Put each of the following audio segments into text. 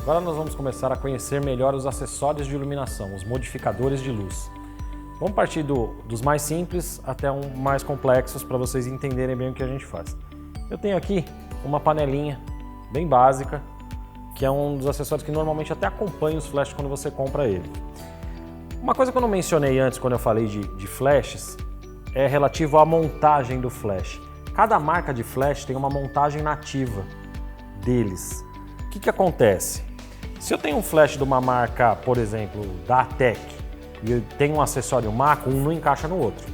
Agora nós vamos começar a conhecer melhor os acessórios de iluminação, os modificadores de luz. Vamos partir dos mais simples até um mais complexos para vocês entenderem bem o que a gente faz. Eu tenho aqui uma panelinha bem básica, que é um dos acessórios que normalmente até acompanha os flashes quando você compra ele. Uma coisa que eu não mencionei antes quando eu falei de flashes é relativo à montagem do flash. Cada marca de flash tem uma montagem nativa deles. O que acontece? Se eu tenho um flash de uma marca, por exemplo, da ATEC, e eu tenho um acessório Mako, um não encaixa no outro.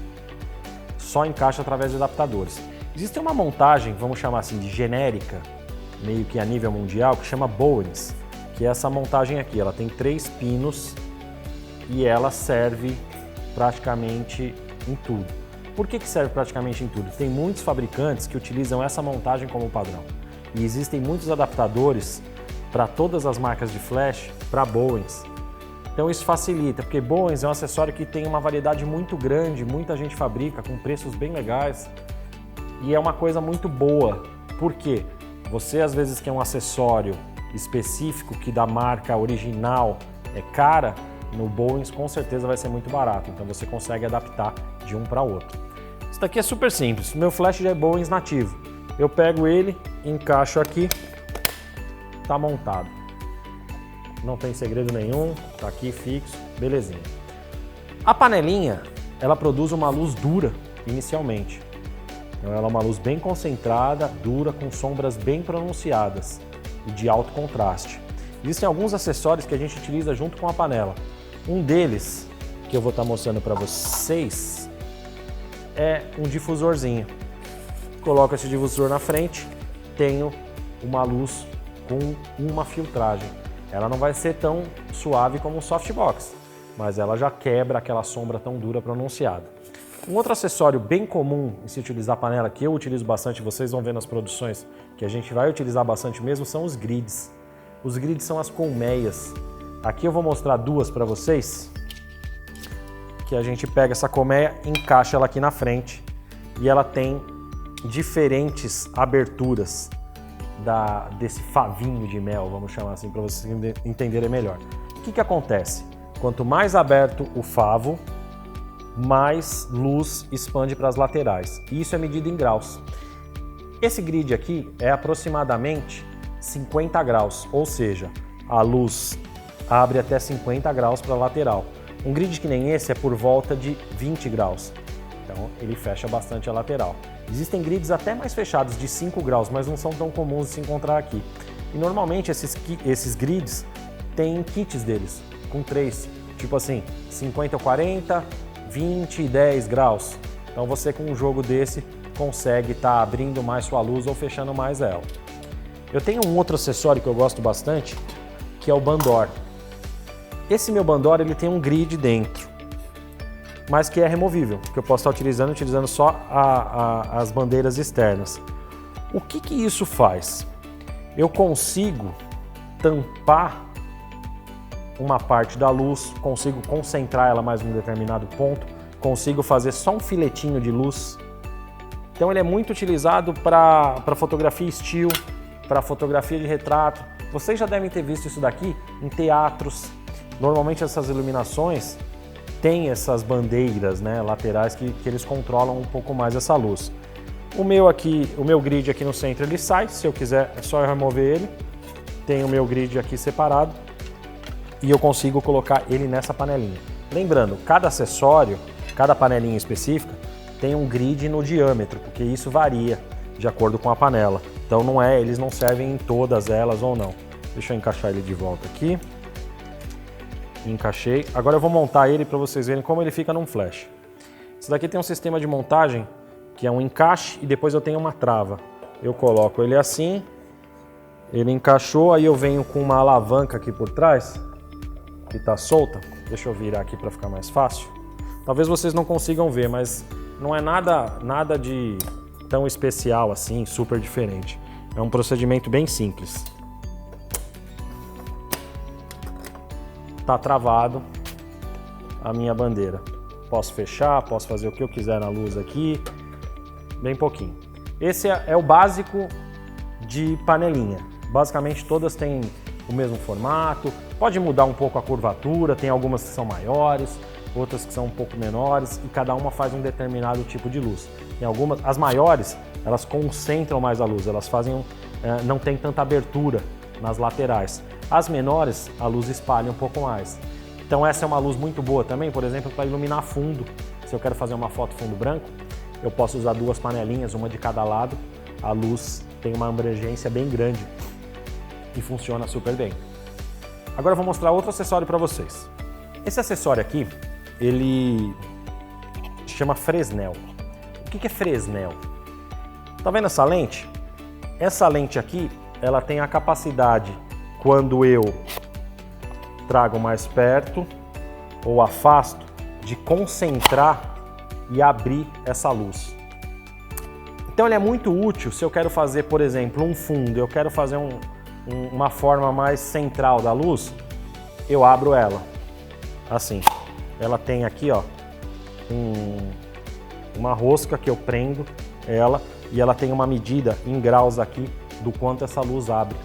Só encaixa através de adaptadores. Existe uma montagem, vamos chamar assim, de genérica, meio que a nível mundial, que chama Bowens, que é essa montagem aqui. Ela tem 3 pinos e ela serve praticamente em tudo. Por que serve praticamente em tudo? Tem muitos fabricantes que utilizam essa montagem como padrão. E existem muitos adaptadores para todas as marcas de flash para Bowens. Então isso facilita, porque Bowens é um acessório que tem uma variedade muito grande, muita gente fabrica com preços bem legais e é uma coisa muito boa. Por quê? Você às vezes quer um acessório específico que da marca original é cara, no Bowens com certeza vai ser muito barato, então você consegue adaptar de um para outro. Isso daqui é super simples, meu flash já é Bowens nativo. Eu pego ele, encaixo aqui, tá montado. Não tem segredo nenhum, tá aqui fixo, belezinha. A panelinha, ela produz uma luz dura inicialmente. Então ela é uma luz bem concentrada, dura, com sombras bem pronunciadas e de alto contraste. Existem alguns acessórios que a gente utiliza junto com a panela. Um deles, que eu vou estar mostrando para vocês, é um difusorzinho. Coloco esse difusor na frente, tenho uma luz com uma filtragem. Ela não vai ser tão suave como um softbox, mas ela já quebra aquela sombra tão dura pronunciada. Um outro acessório bem comum em se utilizar a panela, que eu utilizo bastante, vocês vão ver nas produções que a gente vai utilizar bastante mesmo, são os grids. Os grids são as colmeias. Aqui eu vou mostrar duas para vocês, que a gente pega essa colmeia, encaixa ela aqui na frente e ela tem diferentes aberturas desse favinho de mel, vamos chamar assim, para vocês entenderem melhor. O que acontece? Quanto mais aberto o favo, mais luz expande para as laterais. E isso é medido em graus. Esse grid aqui é aproximadamente 50 graus, ou seja, a luz abre até 50 graus para a lateral. Um grid que nem esse é por volta de 20 graus, então ele fecha bastante a lateral. Existem grids até mais fechados, de 5 graus, mas não são tão comuns de se encontrar aqui. E normalmente esses grids têm kits deles, com 3, tipo assim, 50 ou 40, 20 e 10 graus. Então você com um jogo desse consegue estar abrindo mais sua luz ou fechando mais ela. Eu tenho um outro acessório que eu gosto bastante, que é o bandor. Esse meu bandor ele tem um grid dentro, mas que é removível, que eu posso estar utilizando só as bandeiras externas. O que isso faz? Eu consigo tampar uma parte da luz, consigo concentrar ela mais em um determinado ponto, consigo fazer só um filetinho de luz. Então ele é muito utilizado para fotografia still, para fotografia de retrato. Vocês já devem ter visto isso daqui em teatros. Normalmente essas iluminações têm essas bandeiras, né, laterais que eles controlam um pouco mais essa luz. O meu grid aqui no centro ele sai, se eu quiser é só eu remover ele. Tem o meu grid aqui separado e eu consigo colocar ele nessa panelinha. Lembrando, cada acessório, cada panelinha específica tem um grid no diâmetro, porque isso varia de acordo com a panela. Então eles não servem em todas elas ou não. Deixa eu encaixar ele de volta aqui. Encaixei. Agora eu vou montar ele para vocês verem como ele fica num flash. Esse daqui tem um sistema de montagem que é um encaixe e depois eu tenho uma trava. Eu coloco ele assim, ele encaixou, aí eu venho com uma alavanca aqui por trás, que está solta. Deixa eu virar aqui para ficar mais fácil. Talvez vocês não consigam ver, mas não é nada de tão especial assim, super diferente. É um procedimento bem simples. Tá travado a minha bandeira. Posso fechar, posso fazer o que eu quiser na luz aqui, bem pouquinho. Esse é o básico de panelinha. Basicamente todas têm o mesmo formato, pode mudar um pouco a curvatura, tem algumas que são maiores, outras que são um pouco menores e cada uma faz um determinado tipo de luz. Tem algumas, as maiores, elas concentram mais a luz, elas fazem não tem tanta abertura nas laterais. As menores, a luz espalha um pouco mais. Então essa é uma luz muito boa também, por exemplo, para iluminar fundo. Se eu quero fazer uma foto fundo branco, eu posso usar duas panelinhas, uma de cada lado. A luz tem uma abrangência bem grande e funciona super bem. Agora eu vou mostrar outro acessório para vocês. Esse acessório aqui, ele chama Fresnel. O que é Fresnel? Tá vendo essa lente? Essa lente aqui, ela tem a capacidade, quando eu trago mais perto ou afasto, de concentrar e abrir essa luz. Então ele é muito útil se eu quero fazer, por exemplo, um fundo, eu quero fazer uma forma mais central da luz, eu abro ela, assim. Ela tem aqui, ó, uma rosca que eu prendo ela e ela tem uma medida em graus aqui do quanto essa luz abre.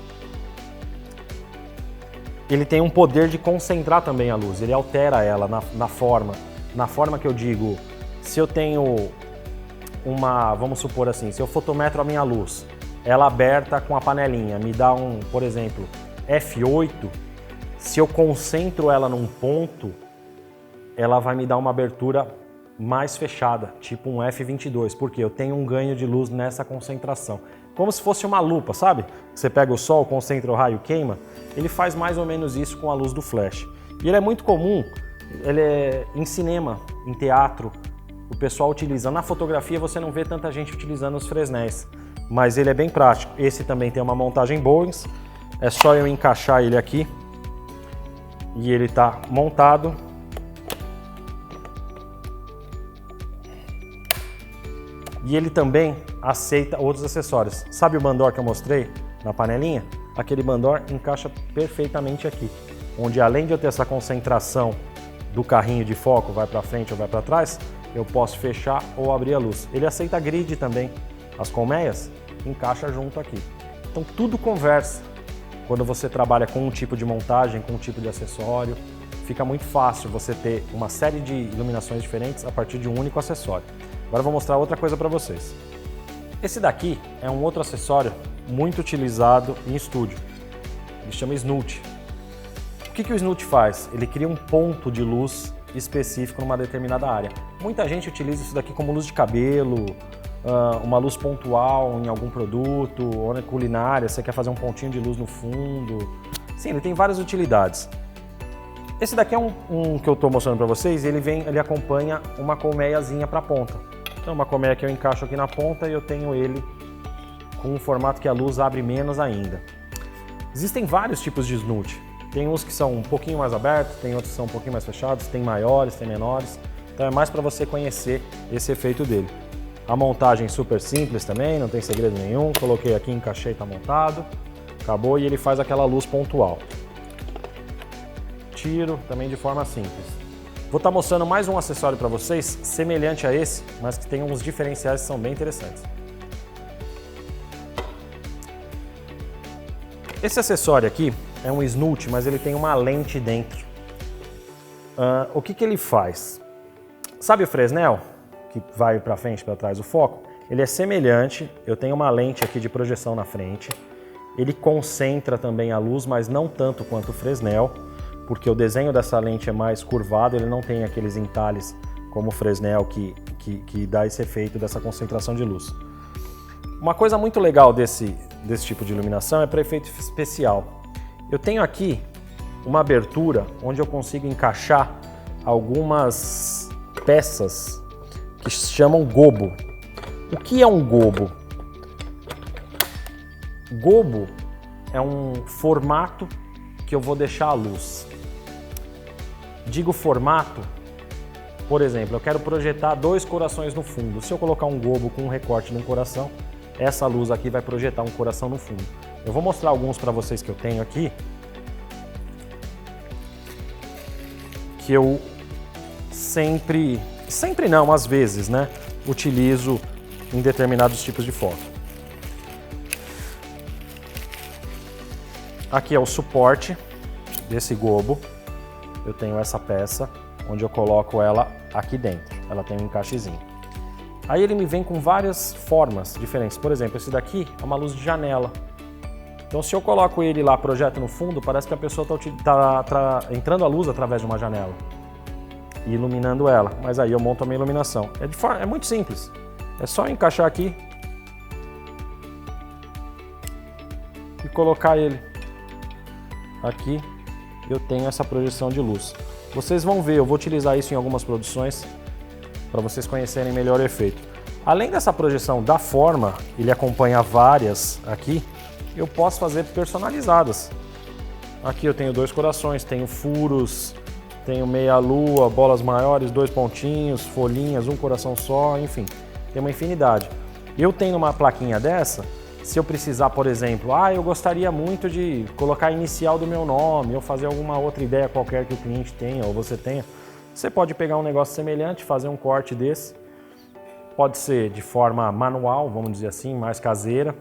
Ele tem um poder de concentrar também a luz, ele altera ela na forma que eu digo, se eu tenho vamos supor assim, se eu fotometro a minha luz, ela aberta com a panelinha, me dá por exemplo, F8, se eu concentro ela num ponto, ela vai me dar uma abertura mais fechada, tipo um F22, porque eu tenho um ganho de luz nessa concentração. Como se fosse uma lupa, sabe? Você pega o sol, concentra o raio, queima. Ele faz mais ou menos isso com a luz do flash. E ele é muito comum, em cinema, em teatro, o pessoal utiliza. Na fotografia você não vê tanta gente utilizando os Fresnéis, mas ele é bem prático. Esse também tem uma montagem Bowens, é só eu encaixar ele aqui e ele está montado. E ele também aceita outros acessórios. Sabe o bandor que eu mostrei na panelinha? Aquele bandor encaixa perfeitamente aqui, onde além de eu ter essa concentração do carrinho de foco, vai para frente ou vai para trás, eu posso fechar ou abrir a luz. Ele aceita grid também. As colmeias encaixa junto aqui. Então tudo conversa. Quando você trabalha com um tipo de montagem, com um tipo de acessório, fica muito fácil você ter uma série de iluminações diferentes a partir de um único acessório. Agora eu vou mostrar outra coisa para vocês. Esse daqui é um outro acessório muito utilizado em estúdio. Ele chama Snoot. O que o Snoot faz? Ele cria um ponto de luz específico numa determinada área. Muita gente utiliza isso daqui como luz de cabelo, uma luz pontual em algum produto, ou na culinária, você quer fazer um pontinho de luz no fundo. Sim, ele tem várias utilidades. Esse daqui é um que eu estou mostrando para vocês, ele acompanha uma colmeiazinha para a ponta. Então uma colmeia que eu encaixo aqui na ponta e eu tenho ele com um formato que a luz abre menos ainda. Existem vários tipos de Snoot. Tem uns que são um pouquinho mais abertos, tem outros que são um pouquinho mais fechados, tem maiores, tem menores. Então é mais para você conhecer esse efeito dele. A montagem super simples também, não tem segredo nenhum. Coloquei aqui, encaixei, está montado. Acabou e ele faz aquela luz pontual. Tiro também de forma simples. Vou estar mostrando mais um acessório para vocês, semelhante a esse, mas que tem uns diferenciais que são bem interessantes. Esse acessório aqui é um Snoot, mas ele tem uma lente dentro. O que ele faz? Sabe o Fresnel, que vai para frente e para trás o foco? Ele é semelhante, eu tenho uma lente aqui de projeção na frente. Ele concentra também a luz, mas não tanto quanto o Fresnel, porque o desenho dessa lente é mais curvado, ele não tem aqueles entalhes como o Fresnel que dá esse efeito dessa concentração de luz. Uma coisa muito legal desse tipo de iluminação é para efeito especial. Eu tenho aqui uma abertura onde eu consigo encaixar algumas peças que se chamam gobo. O que é um gobo? Gobo é um formato que eu vou deixar a luz. Digo formato, por exemplo, eu quero projetar 2 corações no fundo. Se eu colocar um gobo com um recorte de um coração, essa luz aqui vai projetar um coração no fundo. Eu vou mostrar alguns para vocês que eu tenho aqui, que eu sempre não, às vezes, né, utilizo em determinados tipos de foto. Aqui é o suporte desse gobo. Eu tenho essa peça, onde eu coloco ela aqui dentro. Ela tem um encaixezinho. Aí ele me vem com várias formas diferentes. Por exemplo, esse daqui é uma luz de janela. Então se eu coloco ele lá, projeto no fundo, parece que a pessoa está entrando a luz através de uma janela e iluminando ela. Mas aí eu monto a minha iluminação. É muito simples. É só encaixar aqui e colocar ele aqui. Eu tenho essa projeção de luz. Vocês vão ver, eu vou utilizar isso em algumas produções para vocês conhecerem melhor o efeito. Além dessa projeção da forma, ele acompanha várias aqui, eu posso fazer personalizadas. Aqui eu tenho 2 corações, tenho furos, tenho meia-lua, bolas maiores, 2 pontinhos, folhinhas, um coração só, enfim, tem uma infinidade. Eu tenho uma plaquinha dessa, se eu precisar, por exemplo, eu gostaria muito de colocar a inicial do meu nome, ou fazer alguma outra ideia qualquer que o cliente tenha, ou você tenha, você pode pegar um negócio semelhante, fazer um corte desse. Pode ser de forma manual, vamos dizer assim, mais caseira,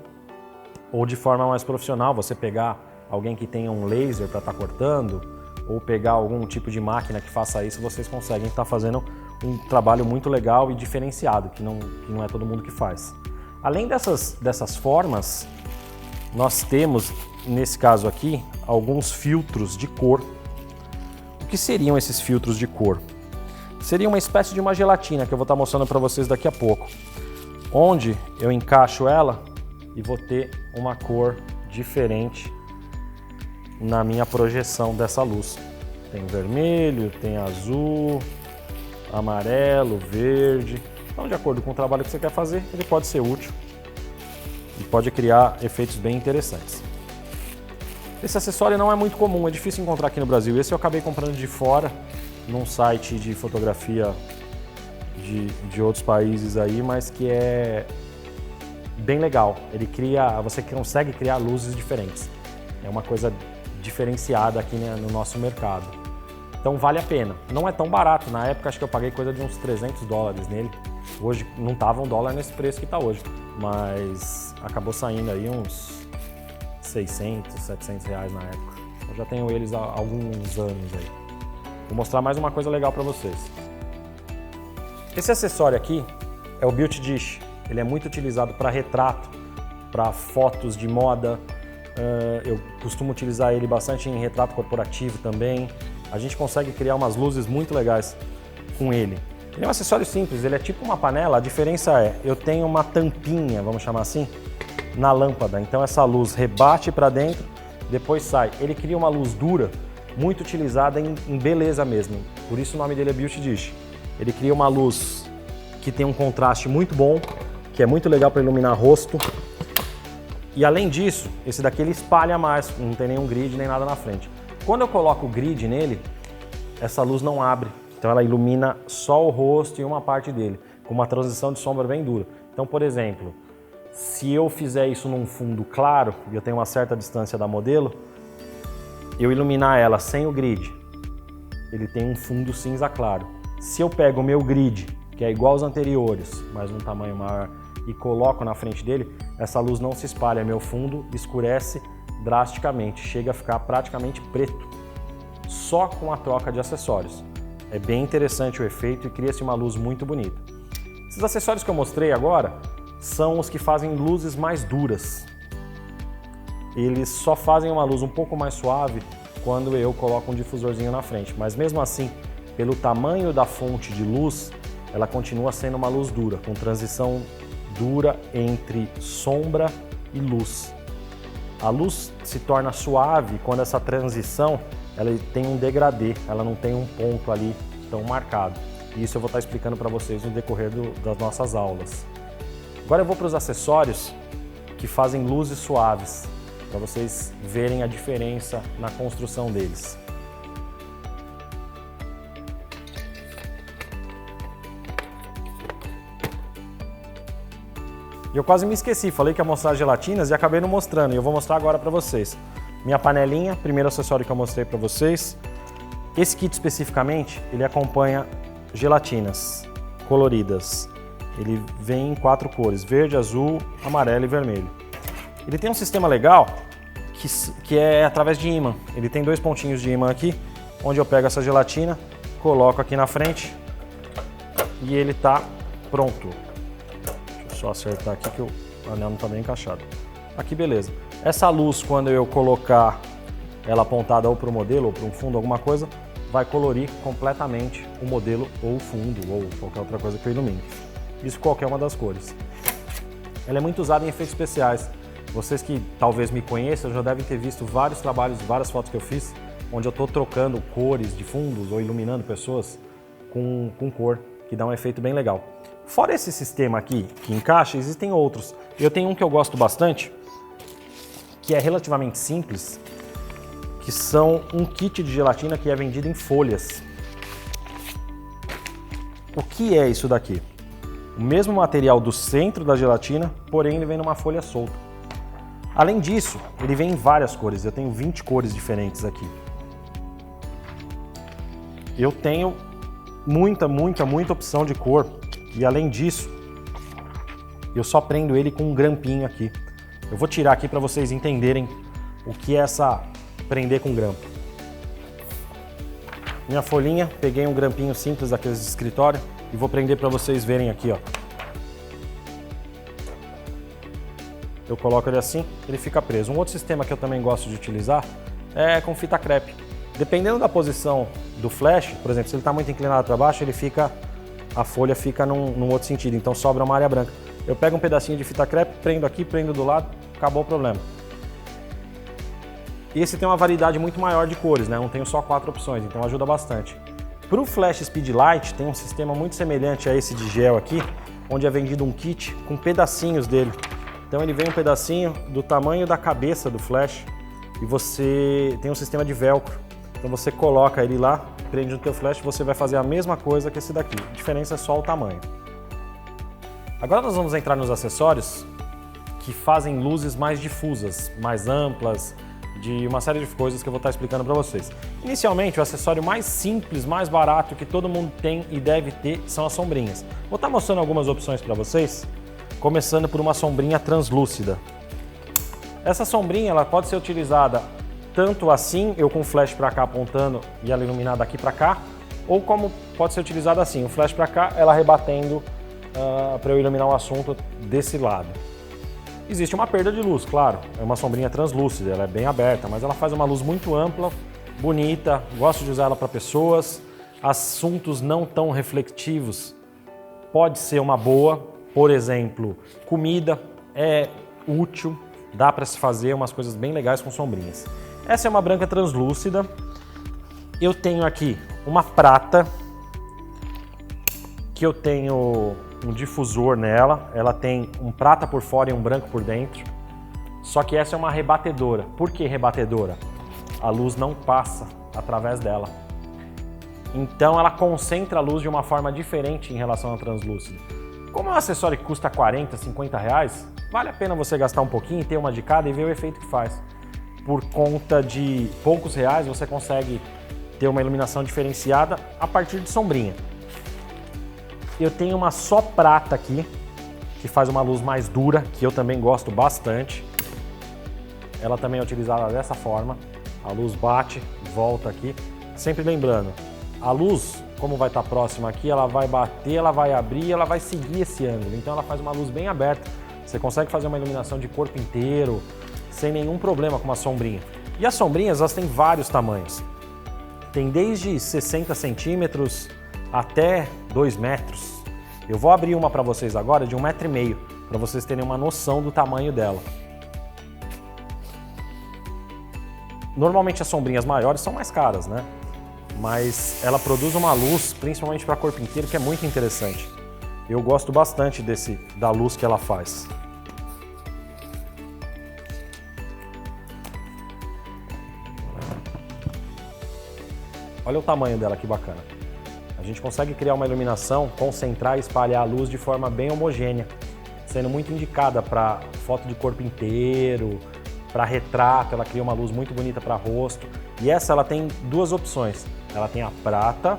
ou de forma mais profissional, você pegar alguém que tenha um laser para estar cortando, ou pegar algum tipo de máquina que faça isso, vocês conseguem estar fazendo um trabalho muito legal e diferenciado, que não é todo mundo que faz. Além dessas formas, nós temos, nesse caso aqui, alguns filtros de cor. O que seriam esses filtros de cor? Seria uma espécie de uma gelatina que eu vou estar mostrando para vocês daqui a pouco, onde eu encaixo ela e vou ter uma cor diferente na minha projeção dessa luz. Tem vermelho, tem azul, amarelo, verde. Então, de acordo com o trabalho que você quer fazer, ele pode ser útil e pode criar efeitos bem interessantes. Esse acessório não é muito comum, é difícil encontrar aqui no Brasil. Esse eu acabei comprando de fora, num site de fotografia de outros países aí, mas que é bem legal. Você consegue criar luzes diferentes. É uma coisa diferenciada aqui, né, no nosso mercado. Então vale a pena. Não é tão barato. Na época acho que eu paguei coisa de uns $300 nele. Hoje não tava $1 nesse preço que está hoje, mas acabou saindo aí uns 600, 700 reais na época. Eu já tenho eles há alguns anos aí. Vou mostrar mais uma coisa legal para vocês. Esse acessório aqui é o Beauty Dish. Ele é muito utilizado para retrato, para fotos de moda. Eu costumo utilizar ele bastante em retrato corporativo também. A gente consegue criar umas luzes muito legais com ele. Ele é um acessório simples, ele é tipo uma panela, a diferença é, eu tenho uma tampinha, vamos chamar assim, na lâmpada. Então essa luz rebate para dentro, depois sai. Ele cria uma luz dura, muito utilizada em beleza mesmo. Por isso o nome dele é Beauty Dish. Ele cria uma luz que tem um contraste muito bom, que é muito legal para iluminar rosto. E além disso, esse daqui ele espalha mais, não tem nenhum grid nem nada na frente. Quando eu coloco o grid nele, essa luz não abre. Então ela ilumina só o rosto e uma parte dele, com uma transição de sombra bem dura. Então, por exemplo, se eu fizer isso num fundo claro, e eu tenho uma certa distância da modelo, eu iluminar ela sem o grid, ele tem um fundo cinza claro. Se eu pego o meu grid, que é igual aos anteriores, mas um tamanho maior, e coloco na frente dele, essa luz não se espalha, meu fundo escurece drasticamente, chega a ficar praticamente preto, só com a troca de acessórios. É bem interessante o efeito e cria-se uma luz muito bonita. Esses acessórios que eu mostrei agora são os que fazem luzes mais duras. Eles só fazem uma luz um pouco mais suave quando eu coloco um difusorzinho na frente, mas mesmo assim, pelo tamanho da fonte de luz, ela continua sendo uma luz dura, com transição dura entre sombra e luz. A luz se torna suave quando essa transição ela tem um degradê, ela não tem um ponto ali tão marcado. E isso eu vou estar explicando para vocês no decorrer das nossas aulas. Agora eu vou para os acessórios que fazem luzes suaves, para vocês verem a diferença na construção deles. Eu quase me esqueci, falei que ia mostrar as gelatinas e acabei não mostrando, e eu vou mostrar agora para vocês. Minha panelinha, primeiro acessório que eu mostrei para vocês. Esse kit especificamente, ele acompanha gelatinas coloridas. Ele vem em 4 cores, verde, azul, amarelo e vermelho. Ele tem um sistema legal que é através de ímã. Ele tem 2 pontinhos de ímã aqui, onde eu pego essa gelatina, coloco aqui na frente e ele tá pronto. Deixa eu só acertar aqui que o anel não está bem encaixado. Aqui, beleza. Essa luz, quando eu colocar ela apontada ou para o modelo ou para um fundo, alguma coisa, vai colorir completamente o modelo ou o fundo ou qualquer outra coisa que eu ilumine. Isso qualquer uma das cores. Ela é muito usada em efeitos especiais. Vocês que talvez me conheçam já devem ter visto vários trabalhos, várias fotos que eu fiz, onde eu estou trocando cores de fundos ou iluminando pessoas com cor, que dá um efeito bem legal. Fora esse sistema aqui que encaixa, existem outros. Eu tenho um que eu gosto bastante, que é relativamente simples, que são um kit de gelatina que é vendido em folhas. O que é isso daqui? O mesmo material do centro da gelatina, porém ele vem numa folha solta. Além disso, ele vem em várias cores, eu tenho 20 cores diferentes aqui. Eu tenho muita opção de cor e além disso, eu só prendo ele com um grampinho aqui. Eu vou tirar aqui para vocês entenderem o que é essa prender com grampo. Minha folhinha, peguei um grampinho simples daqueles de escritório e vou prender para vocês verem aqui, ó. Eu coloco ele assim, ele fica preso. Um outro sistema que eu também gosto de utilizar é com fita crepe. Dependendo da posição do flash, por exemplo, se ele está muito inclinado para baixo, a folha fica num outro sentido, então sobra uma área branca. Eu pego um pedacinho de fita crepe, prendo aqui, prendo do lado, acabou o problema. E esse tem uma variedade muito maior de cores, né? Não tenho só 4 opções, então ajuda bastante. Para o Flash Speedlight, tem um sistema muito semelhante a esse de gel aqui, onde é vendido um kit com pedacinhos dele. Então ele vem um pedacinho do tamanho da cabeça do flash e você tem um sistema de velcro. Então você coloca ele lá, prende no teu flash, você vai fazer a mesma coisa que esse daqui. A diferença é só o tamanho. Agora nós vamos entrar nos acessórios que fazem luzes mais difusas, mais amplas, de uma série de coisas que eu vou estar explicando para vocês. Inicialmente, o acessório mais simples, mais barato que todo mundo tem e deve ter são as sombrinhas. Vou estar mostrando algumas opções para vocês, começando por uma sombrinha translúcida. Essa sombrinha ela pode ser utilizada tanto assim, eu com o flash para cá apontando e ela iluminada aqui para cá, ou como pode ser utilizada assim, o flash para cá, ela rebatendo para eu iluminar um assunto desse lado. Existe uma perda de luz, claro, é uma sombrinha translúcida, ela é bem aberta, mas ela faz uma luz muito ampla, bonita, gosto de usar ela para pessoas, assuntos não tão reflexivos, pode ser uma boa, por exemplo, comida é útil, dá para se fazer umas coisas bem legais com sombrinhas. Essa é uma branca translúcida, eu tenho aqui uma prata, que eu tenho um difusor nela, ela tem um prata por fora e um branco por dentro, só que essa é uma rebatedora. Por que rebatedora? A luz não passa através dela. Então ela concentra a luz de uma forma diferente em relação à translúcida. Como é um acessório que custa 40, 50 reais, vale a pena você gastar um pouquinho, ter uma de cada e ver o efeito que faz. Por conta de poucos reais você consegue ter uma iluminação diferenciada a partir de sombrinha. Eu tenho uma só prata aqui, que faz uma luz mais dura, que eu também gosto bastante. Ela também é utilizada dessa forma. A luz bate, volta aqui. Sempre lembrando, a luz, como vai estar próxima aqui, ela vai bater, ela vai abrir, ela vai seguir esse ângulo. Então ela faz uma luz bem aberta. Você consegue fazer uma iluminação de corpo inteiro, sem nenhum problema com uma sombrinha. E as sombrinhas, elas têm vários tamanhos. Tem desde 60 centímetros até 2 metros. Eu vou abrir uma para vocês agora de 1,5 m, para vocês terem uma noção do tamanho dela. Normalmente as sombrinhas maiores são mais caras, né? Mas ela produz uma luz, principalmente para corpo inteiro, que é muito interessante. Eu gosto bastante da luz que ela faz. Olha o tamanho dela, que bacana. A gente consegue criar uma iluminação, concentrar e espalhar a luz de forma bem homogênea, sendo muito indicada para foto de corpo inteiro, para retrato, ela cria uma luz muito bonita para rosto. E essa ela tem 2 opções. Ela tem a prata,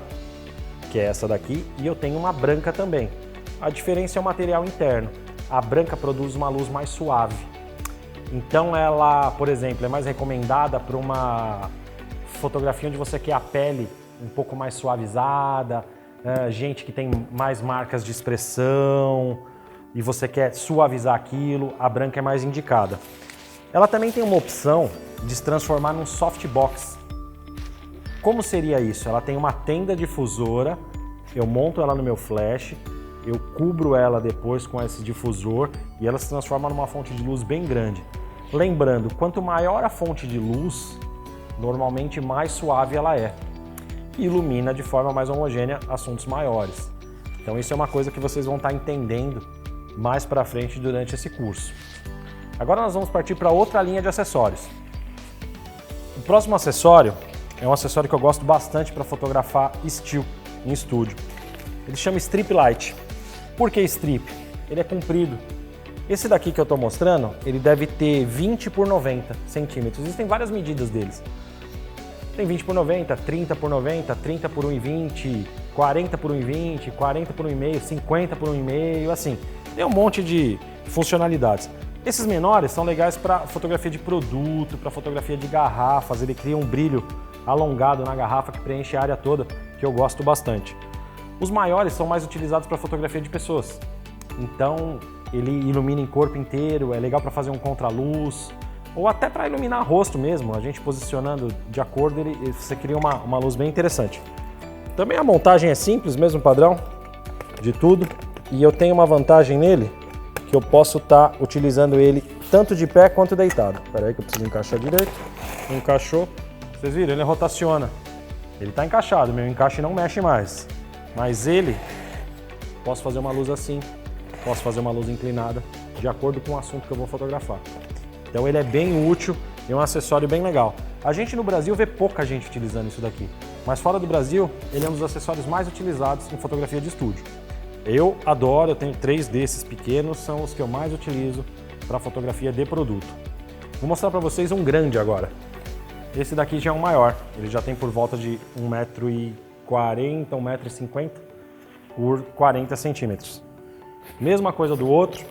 que é essa daqui, e eu tenho uma branca também. A diferença é o material interno. A branca produz uma luz mais suave. Então ela, por exemplo, é mais recomendada para uma fotografia onde você quer a pele um pouco mais suavizada, gente que tem mais marcas de expressão e você quer suavizar aquilo, a branca é mais indicada. Ela também tem uma opção de se transformar num softbox. Como seria isso? Ela tem uma tenda difusora, eu monto ela no meu flash, eu cubro ela depois com esse difusor e ela se transforma numa fonte de luz bem grande. Lembrando, quanto maior a fonte de luz, normalmente mais suave ela é. E ilumina de forma mais homogênea assuntos maiores. Então isso é uma coisa que vocês vão estar entendendo mais para frente durante esse curso. Agora nós vamos partir para outra linha de acessórios. O próximo acessório é um acessório que eu gosto bastante para fotografar still em estúdio. Ele chama Strip Light. Por que strip? Ele é comprido. Esse daqui que eu estou mostrando, ele deve ter 20 por 90 centímetros. Existem várias medidas deles. Tem 20 por 90, 30 por 90, 30 por 1,20, 40 por 1,20, 40 por 1,5, 50 por 1,5, assim. Tem um monte de funcionalidades. Esses menores são legais para fotografia de produto, para fotografia de garrafas. Ele cria um brilho alongado na garrafa que preenche a área toda, que eu gosto bastante. Os maiores são mais utilizados para fotografia de pessoas. Então, ele ilumina em corpo inteiro, é legal para fazer um contraluz, ou até para iluminar rosto mesmo, a gente posicionando de acordo, você cria uma luz bem interessante. Também a montagem é simples, mesmo padrão de tudo, e eu tenho uma vantagem nele, que eu posso estar utilizando ele tanto de pé quanto deitado. Espera aí que eu preciso encaixar direito. Encaixou. Vocês viram? Ele rotaciona. Ele está encaixado, meu encaixe não mexe mais. Mas ele, posso fazer uma luz assim, posso fazer uma luz inclinada, de acordo com o assunto que eu vou fotografar. Então ele é bem útil e é um acessório bem legal. A gente no Brasil vê pouca gente utilizando isso daqui, mas fora do Brasil, ele é um dos acessórios mais utilizados em fotografia de estúdio. Eu adoro, eu tenho 3 desses pequenos, são os que eu mais utilizo para fotografia de produto. Vou mostrar para vocês um grande agora. Esse daqui já é um maior, ele já tem por volta de 1,40 m, 1,50 m por 40 centímetros. Mesma coisa do outro,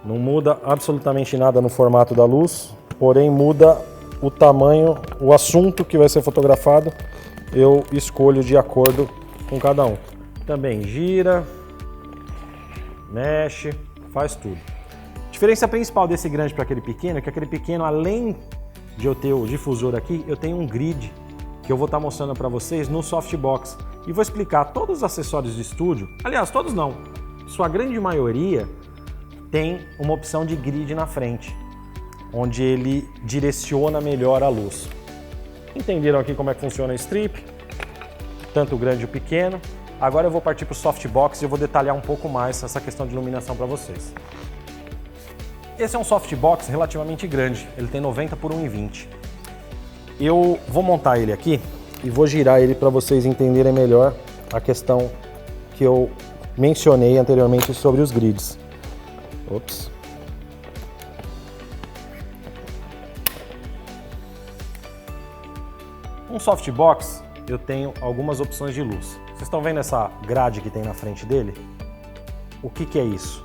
não muda absolutamente nada no formato da luz, porém muda o tamanho, o assunto que vai ser fotografado, eu escolho de acordo com cada um. Também gira, mexe, faz tudo. A diferença principal desse grande para aquele pequeno é que aquele pequeno, além de eu ter o difusor aqui, eu tenho um grid que eu vou estar mostrando para vocês no softbox e vou explicar todos os acessórios de estúdio, aliás, todos não, sua grande maioria tem uma opção de grid na frente, onde ele direciona melhor a luz. Entenderam aqui como é que funciona a strip? Tanto o grande e o pequeno. Agora eu vou partir para o softbox e eu vou detalhar um pouco mais essa questão de iluminação para vocês. Esse é um softbox relativamente grande, ele tem 90 por 1,20. Eu vou montar ele aqui e vou girar ele para vocês entenderem melhor a questão que eu mencionei anteriormente sobre os grids. Ops. Um softbox, eu tenho algumas opções de luz. Vocês estão vendo essa grade que tem na frente dele? O que é isso?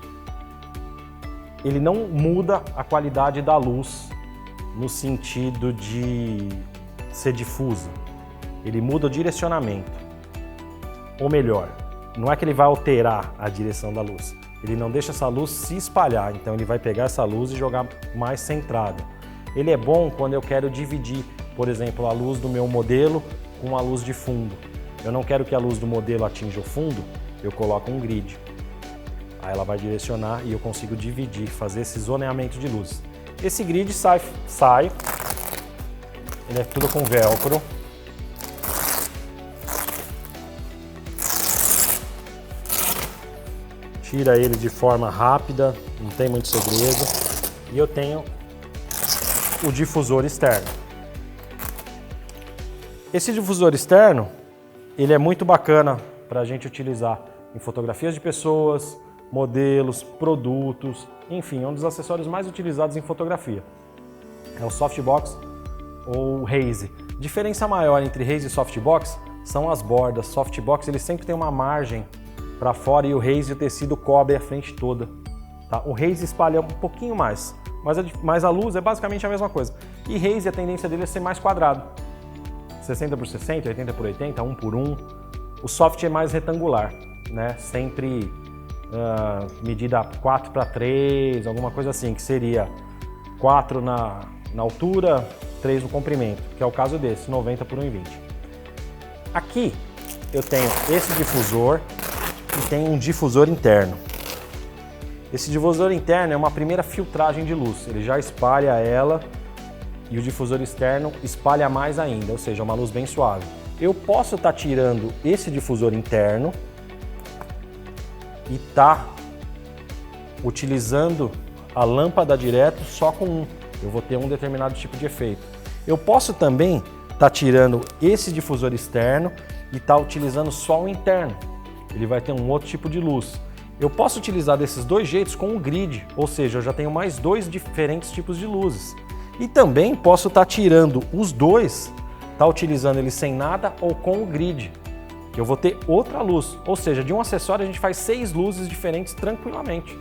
Ele não muda a qualidade da luz no sentido de ser difusa. Ele muda o direcionamento. Ou melhor, não é que ele vai alterar a direção da luz. Ele não deixa essa luz se espalhar, então ele vai pegar essa luz e jogar mais centrada. Ele é bom quando eu quero dividir, por exemplo, a luz do meu modelo com a luz de fundo. Eu não quero que a luz do modelo atinja o fundo, eu coloco um grid. Aí ela vai direcionar e eu consigo dividir, fazer esse zoneamento de luz. Esse grid sai, ele é tudo com velcro. Tira ele de forma rápida, não tem muito segredo. E eu tenho o difusor externo. Esse difusor externo, ele é muito bacana para a gente utilizar em fotografias de pessoas, modelos, produtos, enfim, é um dos acessórios mais utilizados em fotografia. É o softbox ou o haze. Diferença maior entre haze e softbox são as bordas. Softbox ele sempre tem uma margem para fora e o haze, o tecido cobre a frente toda. Tá? O Raze espalha um pouquinho mais, mas a luz é basicamente a mesma coisa. E Raze, a tendência dele é ser mais quadrado. 60 por 60, 80 por 80, 1 por 1. O soft é mais retangular, né? Sempre medida 4 para 3, alguma coisa assim, que seria 4 na altura, 3 no comprimento, que é o caso desse, 90 por 1,20. Aqui eu tenho esse difusor e tenho um difusor interno. Esse difusor interno é uma primeira filtragem de luz, ele já espalha ela e o difusor externo espalha mais ainda, ou seja, é uma luz bem suave. Eu posso estar tirando esse difusor interno e estar utilizando a lâmpada direto só com um. Eu vou ter um determinado tipo de efeito. Eu posso também estar tirando esse difusor externo e estar utilizando só o interno. Ele vai ter um outro tipo de luz. Eu posso utilizar desses dois jeitos com o grid, ou seja, eu já tenho mais dois diferentes tipos de luzes. E também posso estar tirando os dois, utilizando ele sem nada ou com o grid, que eu vou ter outra luz. Ou seja, de um acessório a gente faz 6 luzes diferentes tranquilamente.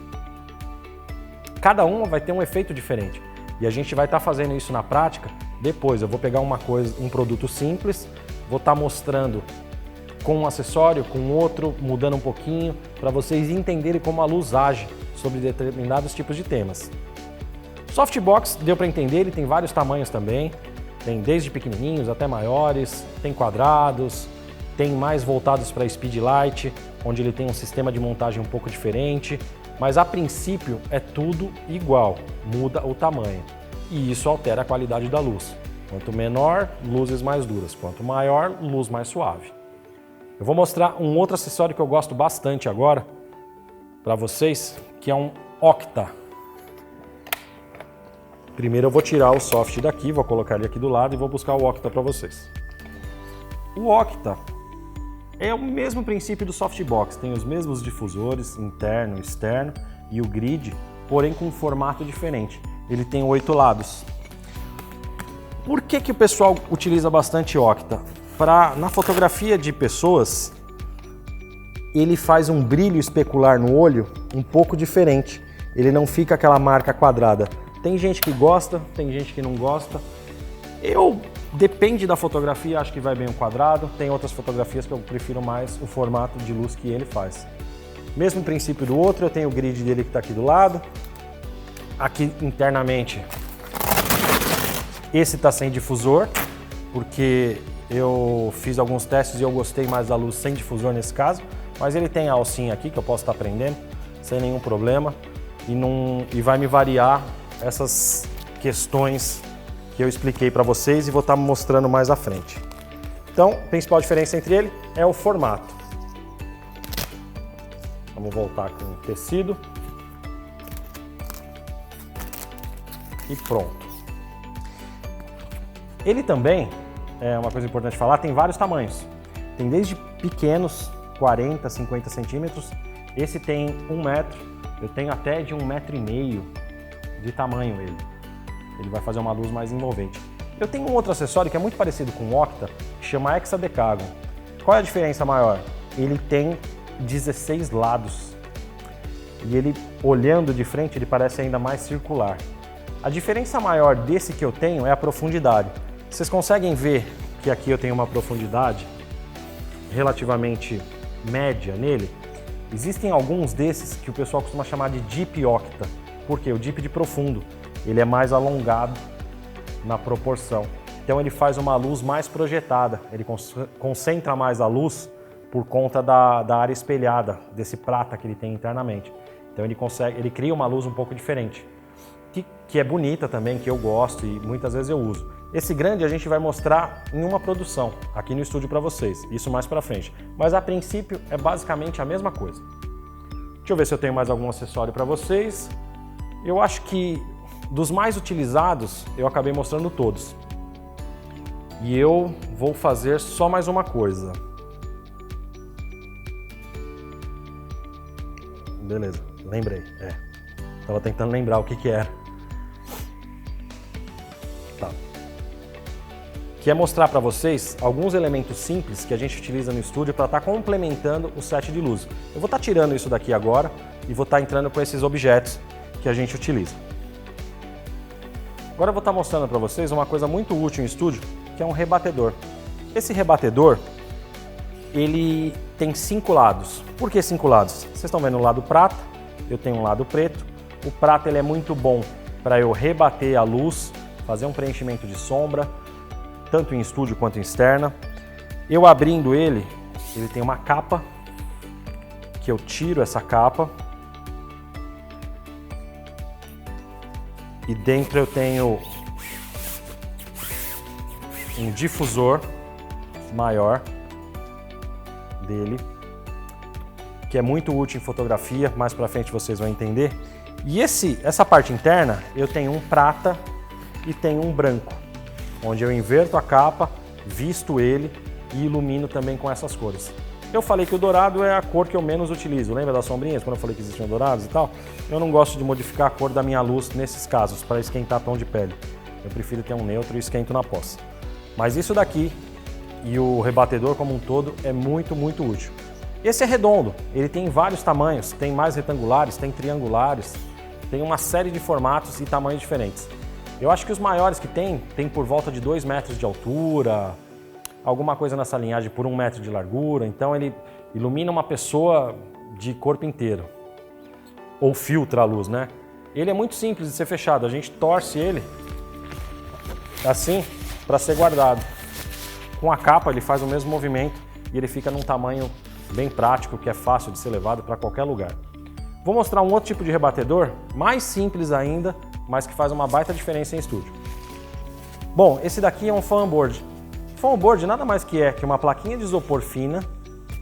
Cada uma vai ter um efeito diferente. E a gente vai estar fazendo isso na prática depois. Eu vou pegar um produto simples, vou estar mostrando com um acessório, com outro, mudando um pouquinho, para vocês entenderem como a luz age sobre determinados tipos de temas. Softbox, deu para entender, ele tem vários tamanhos também, tem desde pequenininhos até maiores, tem quadrados, tem mais voltados para speedlight, onde ele tem um sistema de montagem um pouco diferente, mas a princípio é tudo igual, muda o tamanho e isso altera a qualidade da luz. Quanto menor, luzes mais duras, quanto maior, luz mais suave. Eu vou mostrar um outro acessório que eu gosto bastante agora para vocês, que é um Octa. Primeiro eu vou tirar o soft daqui, vou colocar ele aqui do lado e vou buscar o Octa para vocês. O Octa é o mesmo princípio do softbox, tem os mesmos difusores, interno, externo e o grid, porém com um formato diferente. Ele tem 8 lados. Por que o pessoal utiliza bastante Octa? Na fotografia de pessoas, ele faz um brilho especular no olho um pouco diferente. Ele não fica aquela marca quadrada. Tem gente que gosta, tem gente que não gosta. Depende da fotografia, acho que vai bem um quadrado. Tem outras fotografias que eu prefiro mais o formato de luz que ele faz. Mesmo princípio do outro, eu tenho o grid dele que está aqui do lado. Aqui internamente, esse está sem difusor, porque eu fiz alguns testes e eu gostei mais da luz sem difusor nesse caso, mas ele tem a alcinha aqui que eu posso estar prendendo sem nenhum problema e vai me variar essas questões que eu expliquei para vocês e vou estar mostrando mais à frente. Então, a principal diferença entre ele é o formato. Vamos voltar com o tecido. E pronto. Ele também, é uma coisa importante falar, tem vários tamanhos. Tem desde pequenos, 40, 50 centímetros. Esse tem 1 metro, eu tenho até de 1,5 metro de tamanho ele. Ele vai fazer uma luz mais envolvente. Eu tenho um outro acessório que é muito parecido com o Octa, que chama Hexadecagon. Qual é a diferença maior? Ele tem 16 lados. E ele, olhando de frente, ele parece ainda mais circular. A diferença maior desse que eu tenho é a profundidade. Vocês conseguem ver que aqui eu tenho uma profundidade relativamente média nele? Existem alguns desses que o pessoal costuma chamar de Deep Octa. Por quê? O Deep de profundo. Ele é mais alongado na proporção. Então ele faz uma luz mais projetada. Ele concentra mais a luz por conta da área espelhada, desse prata que ele tem internamente. Então ele cria uma luz um pouco diferente. Que é bonita também, que eu gosto e muitas vezes eu uso. Esse grande a gente vai mostrar em uma produção, aqui no estúdio para vocês, isso mais para frente. Mas a princípio é basicamente a mesma coisa. Deixa eu ver se eu tenho mais algum acessório para vocês. Eu acho que dos mais utilizados eu acabei mostrando todos. E eu vou fazer só mais uma coisa. Beleza, lembrei. Tava tentando lembrar o que era. Tá. Que é mostrar para vocês alguns elementos simples que a gente utiliza no estúdio para estar complementando o set de luz. Eu vou estar tirando isso daqui agora, e vou estar entrando com esses objetos que a gente utiliza. Agora eu vou estar mostrando para vocês uma coisa muito útil em estúdio, que é um rebatedor. Esse rebatedor, ele tem 5 lados. Por que 5 lados? Vocês estão vendo o lado prata, eu tenho um lado preto. O prata ele é muito bom para eu rebater a luz, fazer um preenchimento de sombra, tanto em estúdio quanto em externa. Eu abrindo ele tem uma capa, que eu tiro essa capa. E dentro eu tenho um difusor maior dele, que é muito útil em fotografia, mais pra frente vocês vão entender. E essa parte interna eu tenho um prata e tenho um branco, onde eu inverto a capa, visto ele e ilumino também com essas cores. Eu falei que o dourado é a cor que eu menos utilizo, lembra das sombrinhas, quando eu falei que existiam dourados e tal? Eu não gosto de modificar a cor da minha luz nesses casos, para esquentar tom de pele. Eu prefiro ter um neutro e esquento na pós. Mas isso daqui e o rebatedor como um todo é muito, muito útil. Esse é redondo, ele tem vários tamanhos, tem mais retangulares, tem triangulares, tem uma série de formatos e tamanhos diferentes. Eu acho que os maiores que tem por volta de 2 metros de altura, alguma coisa nessa linhagem por 1 metro de largura, então ele ilumina uma pessoa de corpo inteiro, ou filtra a luz, né? Ele é muito simples de ser fechado, a gente torce ele assim para ser guardado. Com a capa ele faz o mesmo movimento e ele fica num tamanho bem prático, que é fácil de ser levado para qualquer lugar. Vou mostrar um outro tipo de rebatedor, mais simples ainda, mas que faz uma baita diferença em estúdio. Bom, esse daqui é um foam board. Foam board nada mais que uma plaquinha de isopor fina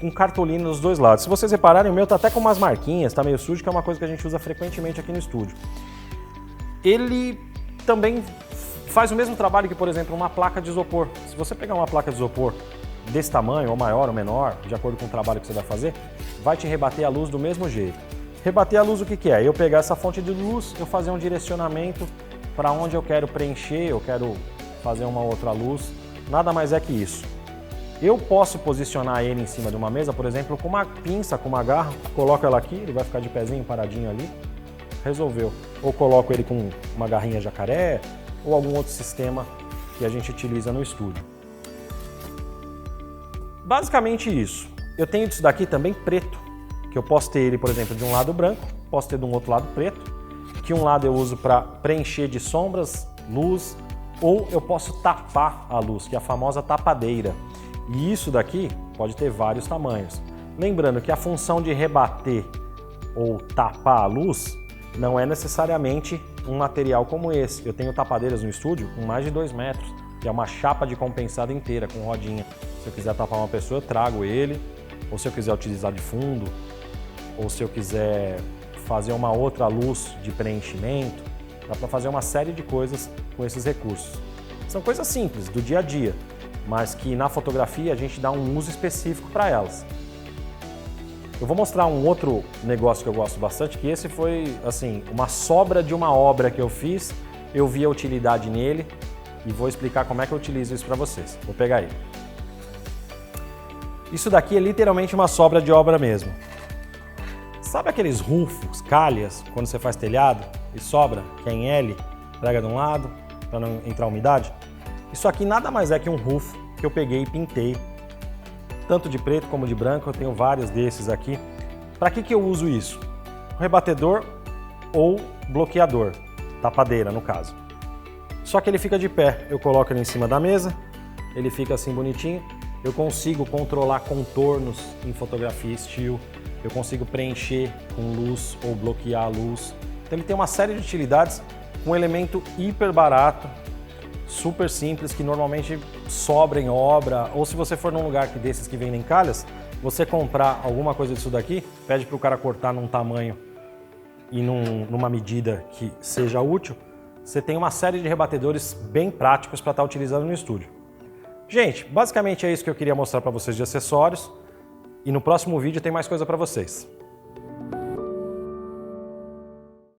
com cartolina nos dois lados. Se vocês repararem, o meu tá até com umas marquinhas, tá meio sujo, que é uma coisa que a gente usa frequentemente aqui no estúdio. Ele também faz o mesmo trabalho que, por exemplo, uma placa de isopor. Se você pegar uma placa de isopor desse tamanho, ou maior ou menor, de acordo com o trabalho que você vai fazer, vai te rebater a luz do mesmo jeito. Rebater a luz o que é? Eu pegar essa fonte de luz, eu fazer um direcionamento para onde eu quero preencher, eu quero fazer uma outra luz. Nada mais é que isso. Eu posso posicionar ele em cima de uma mesa, por exemplo, com uma pinça, com uma garra, coloco ela aqui, ele vai ficar de pezinho paradinho ali, resolveu. Ou coloco ele com uma garrinha jacaré, ou algum outro sistema que a gente utiliza no estúdio. Basicamente isso. Eu tenho isso daqui também preto, que eu posso ter ele, por exemplo, de um lado branco, posso ter de um outro lado preto, que um lado eu uso para preencher de sombras, luz, ou eu posso tapar a luz, que é a famosa tapadeira. E isso daqui pode ter vários tamanhos. Lembrando que a função de rebater ou tapar a luz não é necessariamente um material como esse. Eu tenho tapadeiras no estúdio com mais de 2 metros, que é uma chapa de compensado inteira com rodinha. Se eu quiser tapar uma pessoa, eu trago ele, ou se eu quiser utilizar de fundo, ou se eu quiser fazer uma outra luz de preenchimento, dá para fazer uma série de coisas com esses recursos. São coisas simples, do dia a dia, mas que na fotografia a gente dá um uso específico para elas. Eu vou mostrar um outro negócio que eu gosto bastante, que esse foi assim, uma sobra de uma obra que eu fiz, eu vi a utilidade nele e vou explicar como é que eu utilizo isso para vocês. Vou pegar ele. Isso daqui é literalmente uma sobra de obra mesmo. Sabe aqueles rufos, calhas, quando você faz telhado e sobra, que é em L, prega de um lado para não entrar umidade? Isso aqui nada mais é que um rufo que eu peguei e pintei, tanto de preto como de branco, eu tenho vários desses aqui. Para que eu uso isso? Rebatedor ou bloqueador, tapadeira no caso. Só que ele fica de pé, eu coloco ele em cima da mesa, ele fica assim bonitinho, eu consigo controlar contornos em fotografia still, eu consigo preencher com luz ou bloquear a luz. Então ele tem uma série de utilidades, um elemento hiper barato, super simples, que normalmente sobra em obra, ou se você for num lugar desses que vendem calhas, você comprar alguma coisa disso daqui, pede para o cara cortar num tamanho e numa medida que seja útil, você tem uma série de rebatedores bem práticos para estar utilizando no estúdio. Gente, basicamente é isso que eu queria mostrar para vocês de acessórios, e no próximo vídeo tem mais coisa para vocês.